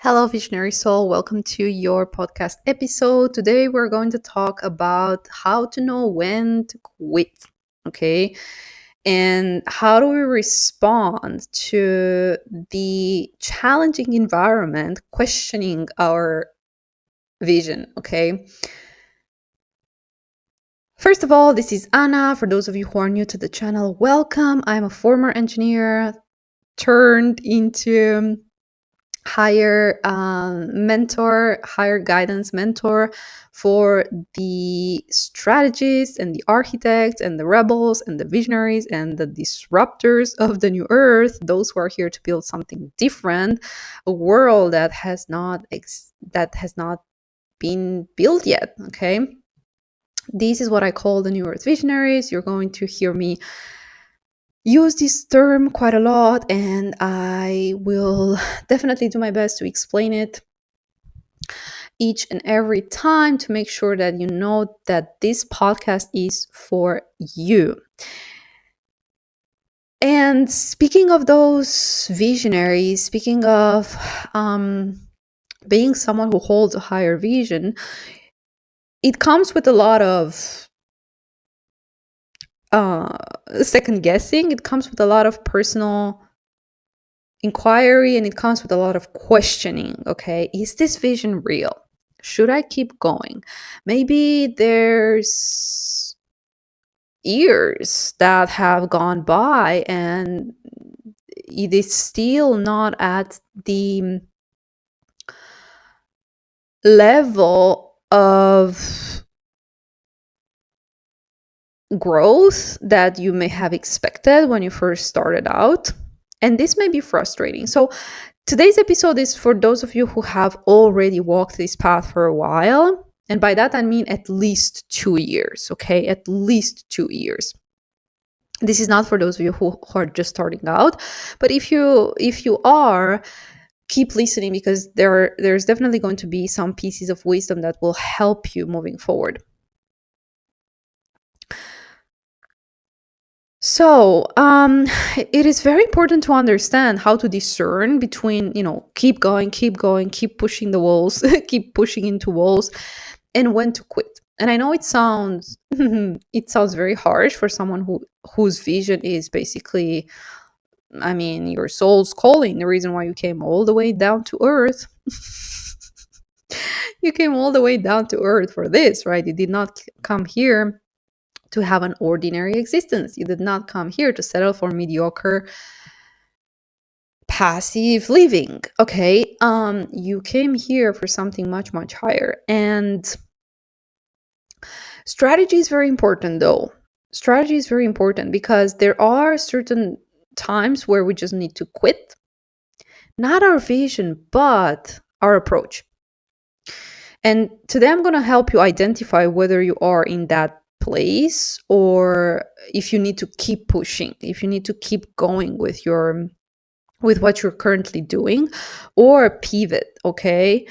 Hello, Visionary Soul. Welcome to your podcast episode. Today, we're going to talk about how to know when to quit, okay? And how do we respond to the challenging environment, questioning our vision, okay? First of all, this is Anna. For those of you who are new to the channel, welcome. I'm a former engineer turned into higher mentor, higher guidance mentor for the strategists and the architects and the rebels and the visionaries and the disruptors of the new earth, those who are here to build something different, a world that has not been built yet. Okay, this is what I call the new earth visionaries. You're going to hear me use this term quite a lot, and I will definitely do my best to explain it each and every time to make sure that you know that this podcast is for you. And speaking of those visionaries, speaking of being someone who holds a higher vision, it comes with a lot of second guessing. It comes with a lot of personal inquiry, and it comes with a lot of questioning. Okay, is this vision real? Should I keep going? Maybe there's years that have gone by and it is still not at the level of growth that you may have expected when you first started out. And this may be frustrating. So today's episode is for those of you who have already walked this path for a while. And by that, I mean at least 2 years, okay? At least 2 years. This is not for those of you who are just starting out. But if you are, keep listening, because there's definitely going to be some pieces of wisdom that will help you moving forward. So it is very important to understand how to discern between, keep going, keep pushing the walls, keep pushing into walls, and when to quit. And I know it sounds very harsh for someone whose vision is basically, I mean, your soul's calling, the reason why you came all the way down to earth. You came all the way down to earth for this, right? You did not come here to have an ordinary existence. You did not come here to settle for mediocre passive living. Okay, you came here for something much, much higher. And strategy is very important, though. Strategy is very important because there are certain times where we just need to quit, not our vision, but our approach. And today I'm going to help you identify whether you are in that place or if you need to keep pushing, if you need to keep going with what you're currently doing, or pivot. Okay,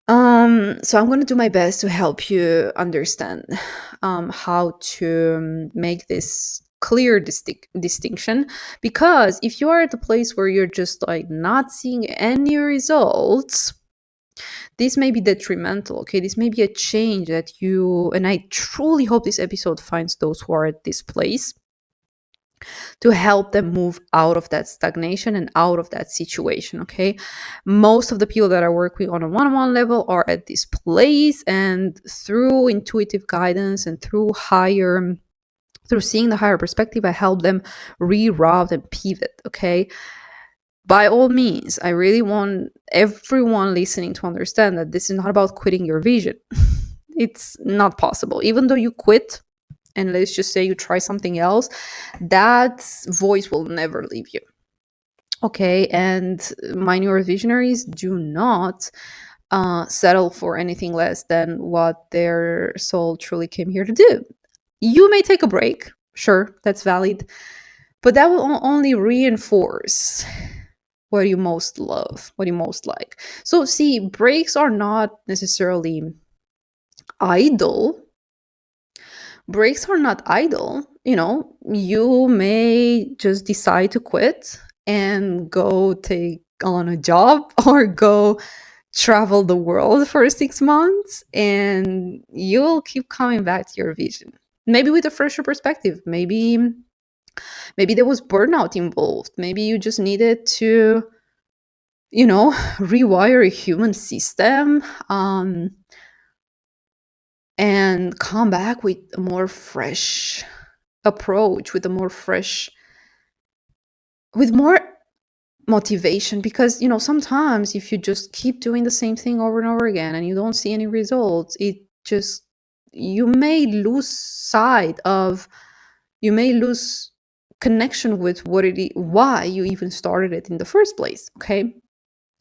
so I'm going to do my best to help you understand how to make this clear distinction, because if you are at the place where you're just like not seeing any results, this may be detrimental. Okay, this may be a change that and I truly hope this episode finds those who are at this place to help them move out of that stagnation and out of that situation. Okay, most of the people that are working on a one-on-one level are at this place, and through intuitive guidance and through seeing the higher perspective, I help them reroute and pivot. Okay, by all means, I really want everyone listening to understand that this is not about quitting your vision. It's not possible. Even though you quit and let's just say you try something else, that voice will never leave you. Okay, and my newer visionaries do not settle for anything less than what their soul truly came here to do. You may take a break, sure, that's valid, but that will only reinforce what you most love, what you most like. So see, breaks are not necessarily idle. Breaks are not idle. You may just decide to quit and go take on a job or go travel the world for 6 months, and you'll keep coming back to your vision. Maybe with a fresher perspective. Maybe there was burnout involved. Maybe you just needed to, rewire a human system, and come back with a more fresh approach, with a more fresh, with more motivation. Because sometimes if you just keep doing the same thing over and over again and you don't see any results, it just, you may lose sight of, you may lose connection with why you even started it in the first place. Okay,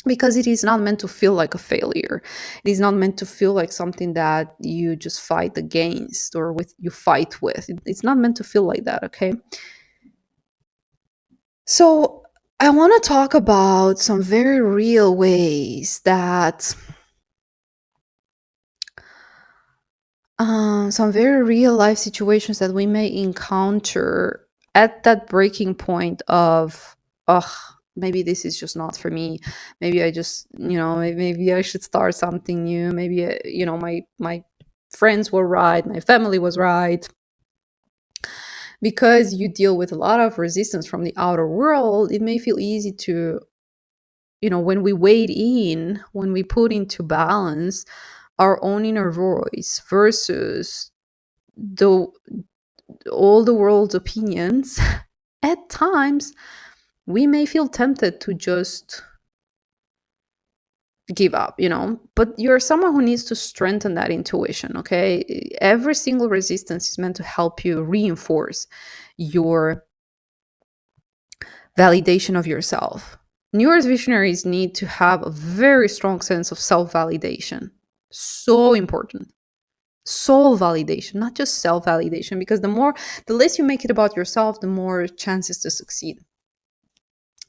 because it is not meant to feel like a failure. It is not meant to feel like something that you just fight against, or with you fight with. It's not meant to feel like that. Okay, so I want to talk about some very real ways that, some very real life situations that we may encounter at that breaking point of, ugh, maybe this is just not for me. Maybe I just, maybe I should start something new. Maybe, my friends were right, my family was right. Because you deal with a lot of resistance from the outer world, it may feel easy to, when we wade in, when we put into balance our own inner voice versus the all the world's opinions, at times we may feel tempted to just give up, but you're someone who needs to strengthen that intuition. Okay, every single resistance is meant to help you reinforce your validation of yourself. New Earth visionaries need to have a very strong sense of self-validation. So important. Soul validation, not just self-validation, because the less you make it about yourself, the more chances to succeed.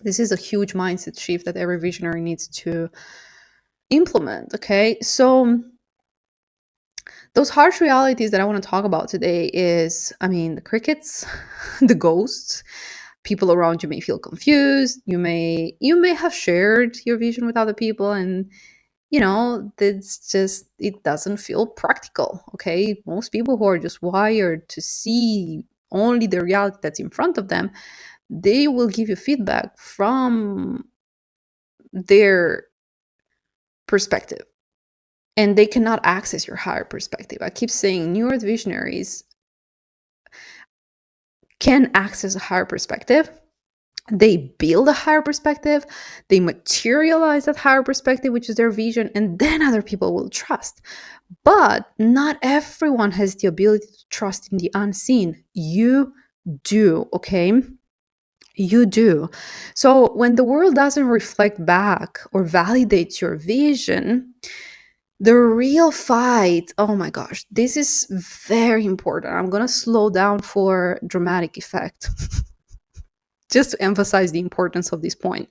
This is a huge mindset shift that every visionary needs to implement. Okay, so those harsh realities that I want to talk about today is, the crickets, the ghosts. People around you may feel confused. You may have shared your vision with other people, and it doesn't feel practical. Okay, most people who are just wired to see only the reality that's in front of them, they will give you feedback from their perspective, and they cannot access your higher perspective. I keep saying New Earth visionaries can access a higher perspective. They build a higher perspective, they materialize that higher perspective, which is their vision, and then other people will trust. But not everyone has the ability to trust in the unseen. You do. Okay, you do. So when the world doesn't reflect back or validate your vision, the real fight, oh my gosh, this is very important. I'm going to slow down for dramatic effect. Just to emphasize the importance of this point.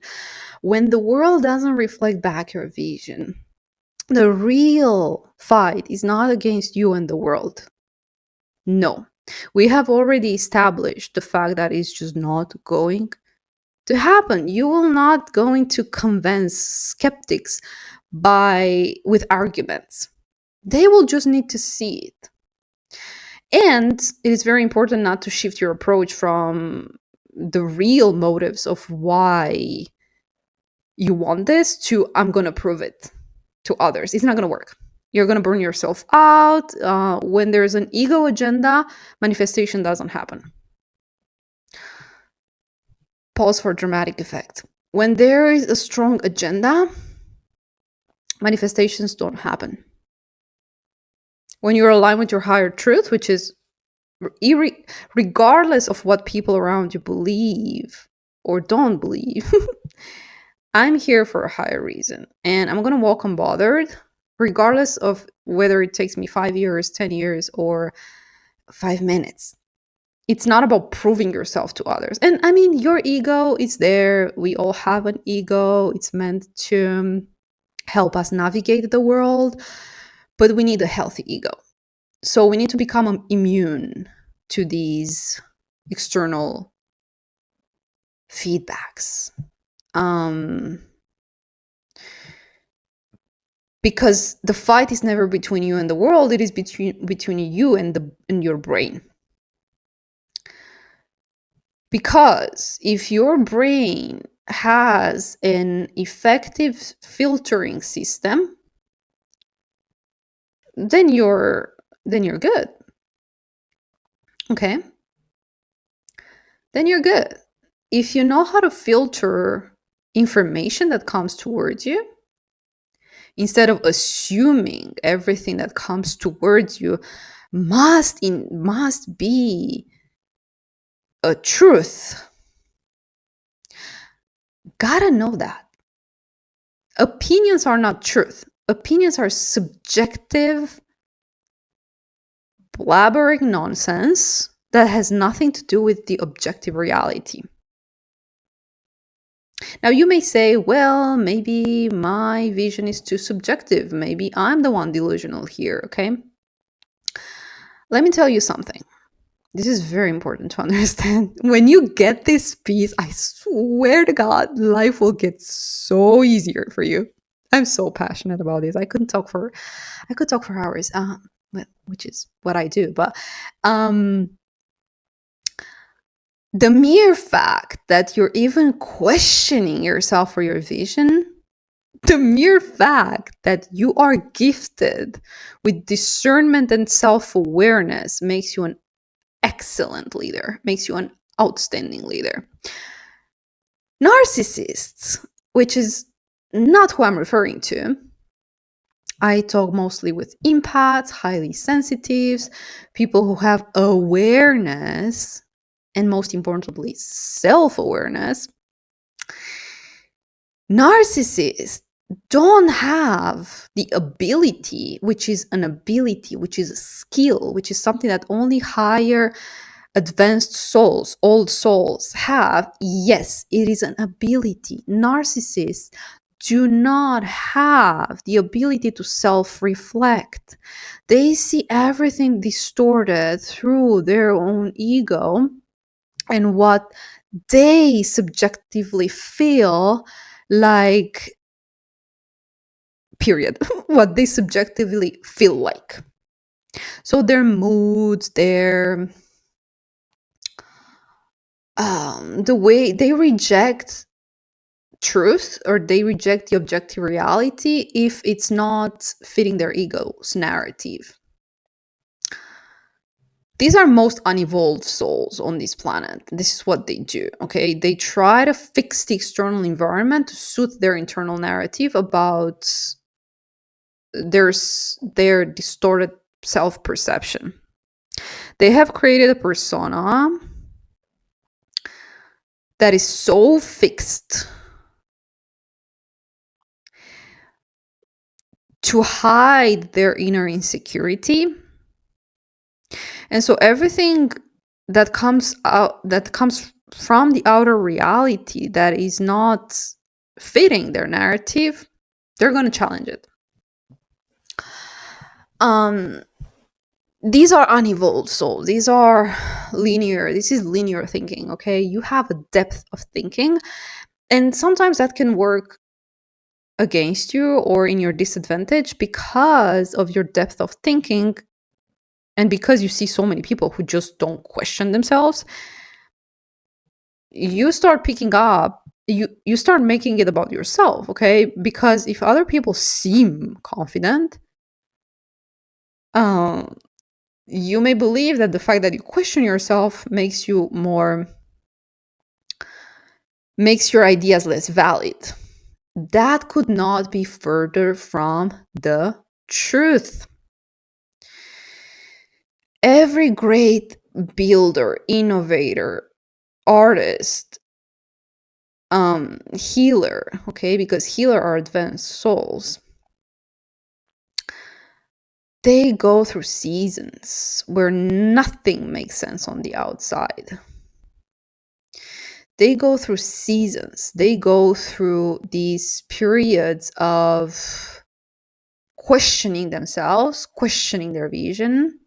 When the world doesn't reflect back your vision, the real fight is not against you and the world. No. We have already established the fact that it's just not going to happen. You will not going to convince skeptics with arguments. They will just need to see it. And it is very important not to shift your approach from the real motives of why you want this to, I'm going to prove it to others. It's not going to work. You're going to burn yourself out. When there's an ego agenda, manifestation doesn't happen. Pause for dramatic effect. When there is a strong agenda, manifestations don't happen. When you're aligned with your higher truth, which is regardless of what people around you believe or don't believe, I'm here for a higher reason, and I'm going to walk unbothered, regardless of whether it takes me 5 years, 10 years, or 5 minutes. It's not about proving yourself to others. And your ego is there. We all have an ego. It's meant to help us navigate the world, but we need a healthy ego. So we need to become immune to these external feedbacks. because the fight is never between you and the world, it is between you and your brain. Because if your brain has an effective filtering system, then you're good. Okay? Then you're good. If you know how to filter information that comes towards you, instead of assuming everything that comes towards you must be a truth, gotta know that opinions are not truth. Opinions are subjective, blabbering nonsense that has nothing to do with the objective reality. Now, you may say, well, maybe my vision is too subjective. Maybe I'm the one delusional here, okay? Let me tell you something. This is very important to understand. When you get this piece, I swear to God, life will get so easier for you. I'm so passionate about this. I could talk for hours, which is what I do. But the mere fact that you're even questioning yourself or your vision, the mere fact that you are gifted with discernment and self-awareness makes you an excellent leader, makes you an outstanding leader. Narcissists, which is not who I'm referring to. I talk mostly with empaths, highly sensitives, people who have awareness, and most importantly, self-awareness. Narcissists don't have the ability, which is an ability, which is a skill, which is something that only higher advanced souls, old souls have. Yes, it is an ability. Narcissists do not have the ability to self-reflect. They see everything distorted through their own ego and what they subjectively feel like, period. What they subjectively feel like. So their moods, their the way they reject truth, or they reject the objective reality if it's not fitting their ego's narrative. These are most unevolved souls on this planet. This is what they do, okay? They try to fix the external environment to suit their internal narrative about their distorted self-perception. They have created a persona that is so fixed to hide their inner insecurity. And so everything that comes from the outer reality that is not fitting their narrative, they're going to challenge it. These are unevolved souls. These are linear. This is linear thinking, okay? You have a depth of thinking, and sometimes that can work against you or in your disadvantage because of your depth of thinking, and because you see so many people who just don't question themselves. You start picking up, you start making it about yourself, okay? Because if other people seem confident, you may believe that the fact that you question yourself makes your ideas less valid. That could not be further from the truth. Every great builder, innovator, artist, healer, okay, because healer are advanced souls, they go through seasons where nothing makes sense on the outside. They go through seasons. They go through these periods of questioning themselves, questioning their vision.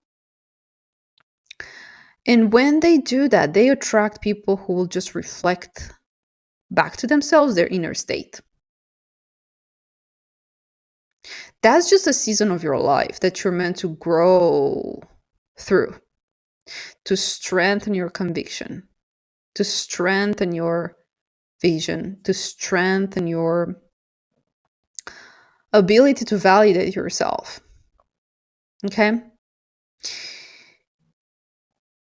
And when they do that, they attract people who will just reflect back to themselves their inner state. that's just a season of your life that you're meant to grow through, to strengthen your conviction, to strengthen your vision, to strengthen your ability to validate yourself. Okay?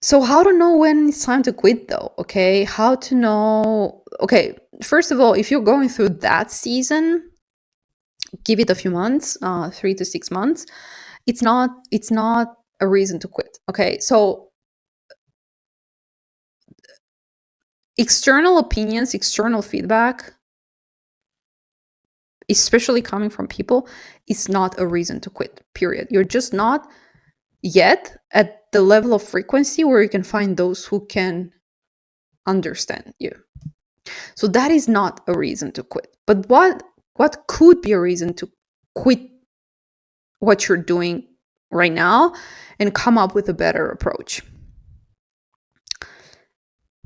So, how to know when it's time to quit, though? Okay? How to know? Okay, first of all, if you're going through that season, give it a few months, 3 to 6 months. It's not a reason to quit. Okay, so external opinions, external feedback, especially coming from people, is not a reason to quit. Period. You're just not yet at the level of frequency where you can find those who can understand you. So that is not a reason to quit. But what could be a reason to quit what you're doing right now and come up with a better approach?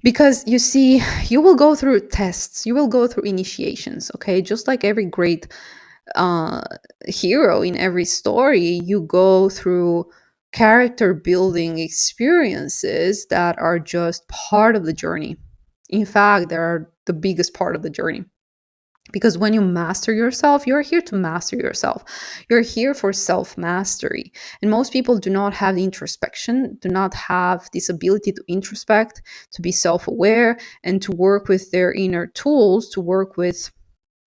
Because you see, you will go through tests, you will go through initiations, okay? Just like every great hero in every story, you go through character building experiences that are just part of the journey. In fact, they are the biggest part of the journey. Because when you master yourself, you're here to master yourself. You're here for self mastery. And most people do not have the introspection, do not have this ability to introspect, to be self aware, and to work with their inner tools, to work with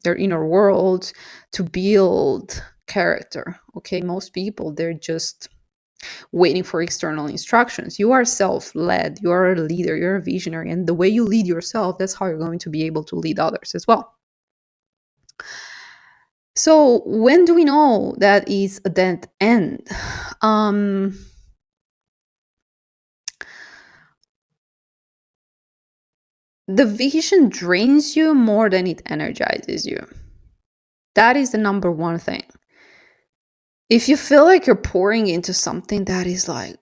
their inner world, to build character. Okay, most people, they're just waiting for external instructions. You are self led, you are a leader, you're a visionary. And the way you lead yourself, that's how you're going to be able to lead others as well. So when do we know that is a dead end? The vision drains you more than it energizes you. That is the number one thing. If you feel like you're pouring into something that is like,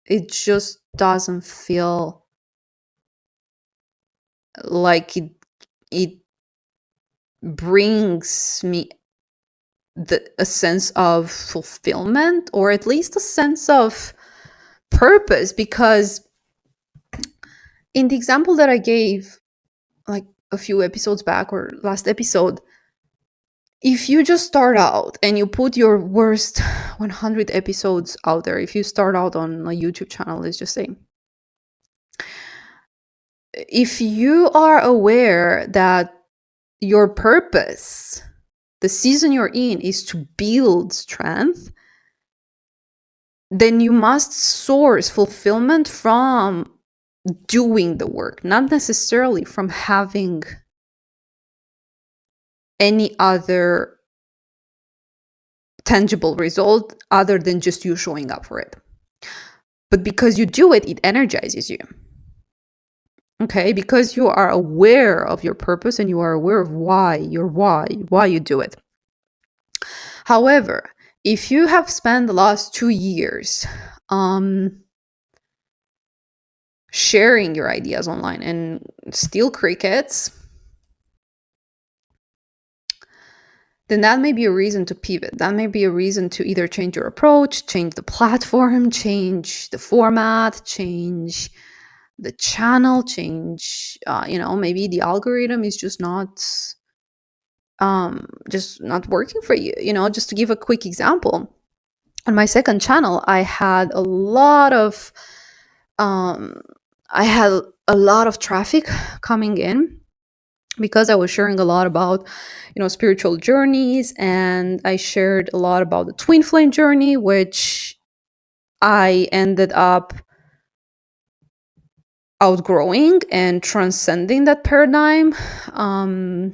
it just doesn't feel like it brings me a sense of fulfillment, or at least a sense of purpose. Because in the example that I gave like a few episodes back, or last episode, if you just start out and you put your worst 100 episodes out there, if you start out on a YouTube channel, let's just say, if you are aware that your purpose, the season you're in, is to build strength, then you must source fulfillment from doing the work, not necessarily from having any other tangible result other than just you showing up for it. But because you do it, it energizes you. Okay, because you are aware of your purpose and you are aware of why you do it. However, if you have spent the last 2 years sharing your ideas online and still crickets, then that may be a reason to pivot. That may be a reason to either change your approach, change the platform, change the format, change the channel, change, maybe the algorithm is just not working for you. Just to give a quick example, on my second channel, I had a lot of traffic coming in because I was sharing a lot about spiritual journeys, and I shared a lot about the twin flame journey, which I ended up outgrowing and transcending that paradigm. And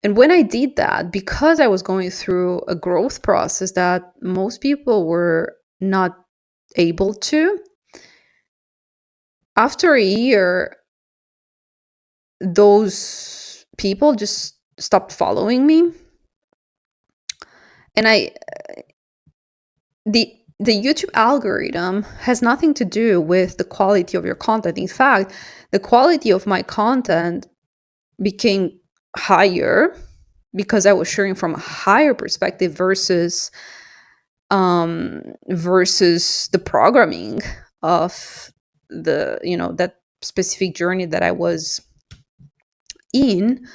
when I did that, because I was going through a growth process that most people were not able to, after a year, those people just stopped following me. And the YouTube algorithm has nothing to do with the quality of your content. In fact, the quality of my content became higher because I was sharing from a higher perspective versus the programming of the, that specific journey that I was in.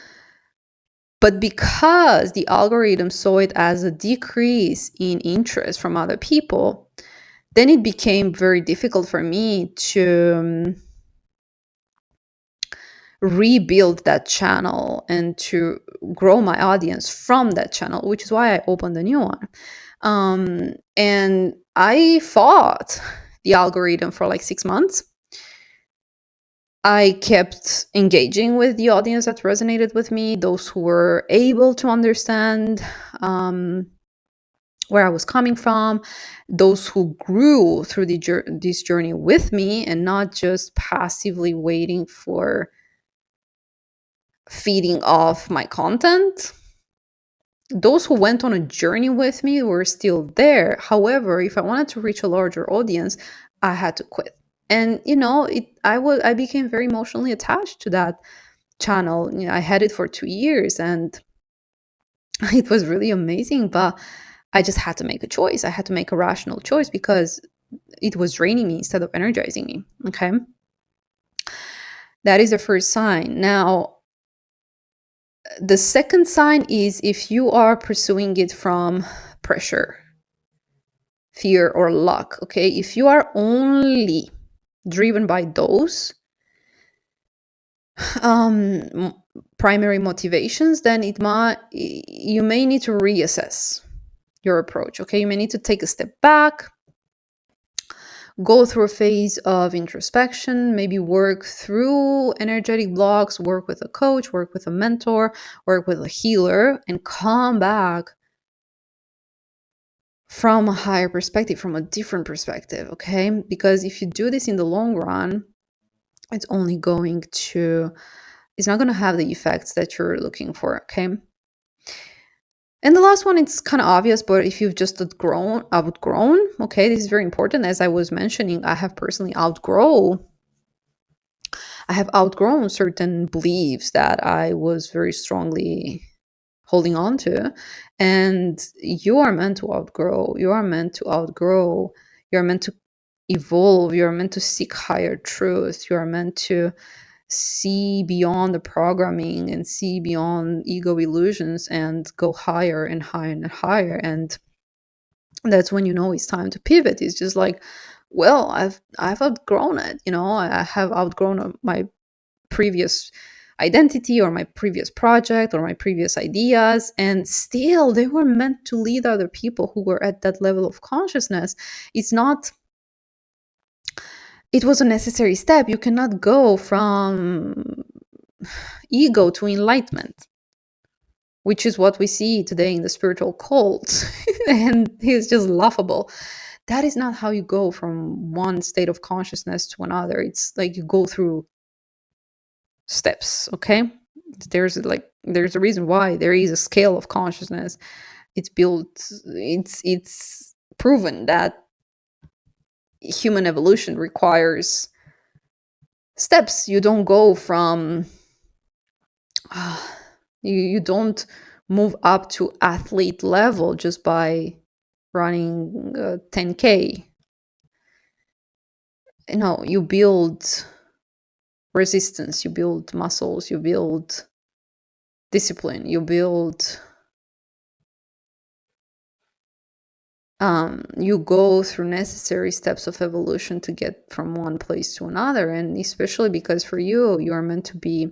But because the algorithm saw it as a decrease in interest from other people, then it became very difficult for me to rebuild that channel and to grow my audience from that channel, which is why I opened a new one. And I fought the algorithm for like 6 months. I kept engaging with the audience that resonated with me, those who were able to understand where I was coming from, those who grew through this journey with me and not just passively waiting for feeding off my content. Those who went on a journey with me were still there. However, if I wanted to reach a larger audience, I had to quit. And I became very emotionally attached to that channel. I had it for 2 years, and it was really amazing. But I just had to make a choice. I had to make a rational choice because it was draining me instead of energizing me. Okay, that is the first sign. Now, the second sign is if you are pursuing it from pressure, fear, or luck. Okay, if you are only driven by those um, primary motivations, then you may need to reassess your approach. Okay, you may need to take a step back, go through a phase of introspection, maybe work through energetic blocks, work with a coach, work with a mentor, work with a healer, and come back from a higher perspective, from a different perspective. Okay, because if you do this in the long run, it's not going to have the effects that you're looking for. Okay, and the last one, it's kind of obvious, but if you've just outgrown, okay, this is very important. As I was mentioning, I have outgrown certain beliefs that I was very strongly holding on to. And you are meant to outgrow. You're meant to evolve. You're meant to seek higher truth. You're meant to see beyond the programming and see beyond ego illusions and go higher and higher and higher. And that's when it's time to pivot. It's just like, well, I've outgrown it. I have outgrown my previous identity or my previous project or my previous ideas, and still they were meant to lead other people who were at that level of consciousness. It was a necessary step. You cannot go from ego to enlightenment, which is what we see today in the spiritual cults. And it's just laughable. That is not how you go from one state of consciousness to another. It's like you go through steps. Okay, there's a reason why there is a scale of consciousness. It's proven that human evolution requires steps. You don't go from you don't move up to athlete level just by running 10K. You build resistance, you build muscles, you build discipline, you go through necessary steps of evolution to get from one place to another. And especially because for you are meant to be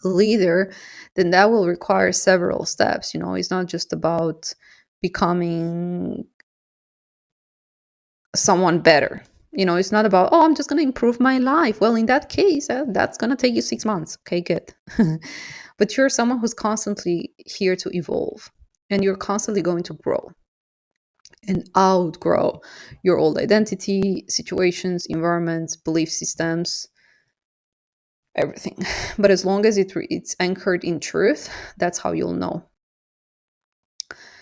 a leader, then that will require several steps. It's not just about becoming someone better. It's not about, oh, I'm just going to improve my life. Well, in that case, that's going to take you 6 months. Okay, good. But you're someone who's constantly here to evolve, and you're constantly going to grow and outgrow your old identity, situations, environments, belief systems, everything. But as long as it's anchored in truth, that's how you'll know.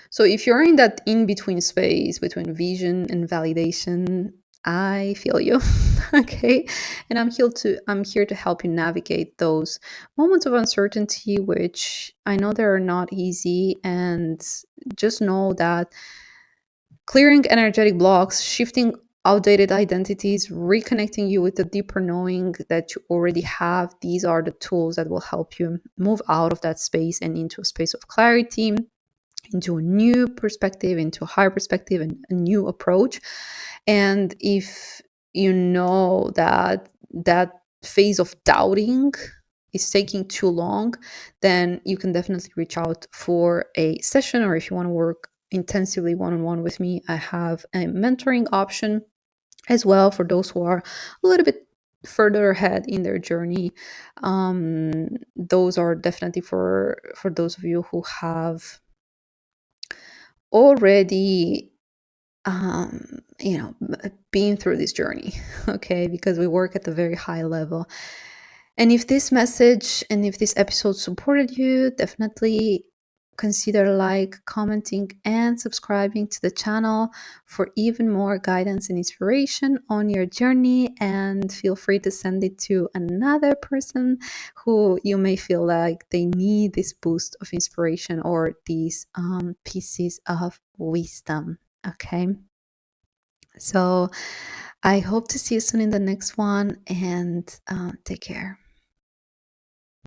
So if you're in that in-between space between vision and validation, I feel you. Okay. And I'm here to help you navigate those moments of uncertainty, which I know they are not easy. And just know that clearing energetic blocks, shifting outdated identities, reconnecting you with the deeper knowing that you already have, these are the tools that will help you move out of that space and into a space of clarity, into a new perspective, into a higher perspective, and a new approach. And if you know that that phase of doubting is taking too long, then you can definitely reach out for a session. Or if you want to work intensively one on one with me, I have a mentoring option as well for those who are a little bit further ahead in their journey. Those are definitely for those of you who have already been through this journey. Okay, because we work at a very high level. And if this message and if this episode supported you, definitely consider commenting and subscribing to the channel for even more guidance and inspiration on your journey. And feel free to send it to another person who you may feel like they need this boost of inspiration or these pieces of wisdom. Okay. So I hope to see you soon in the next one, and take care.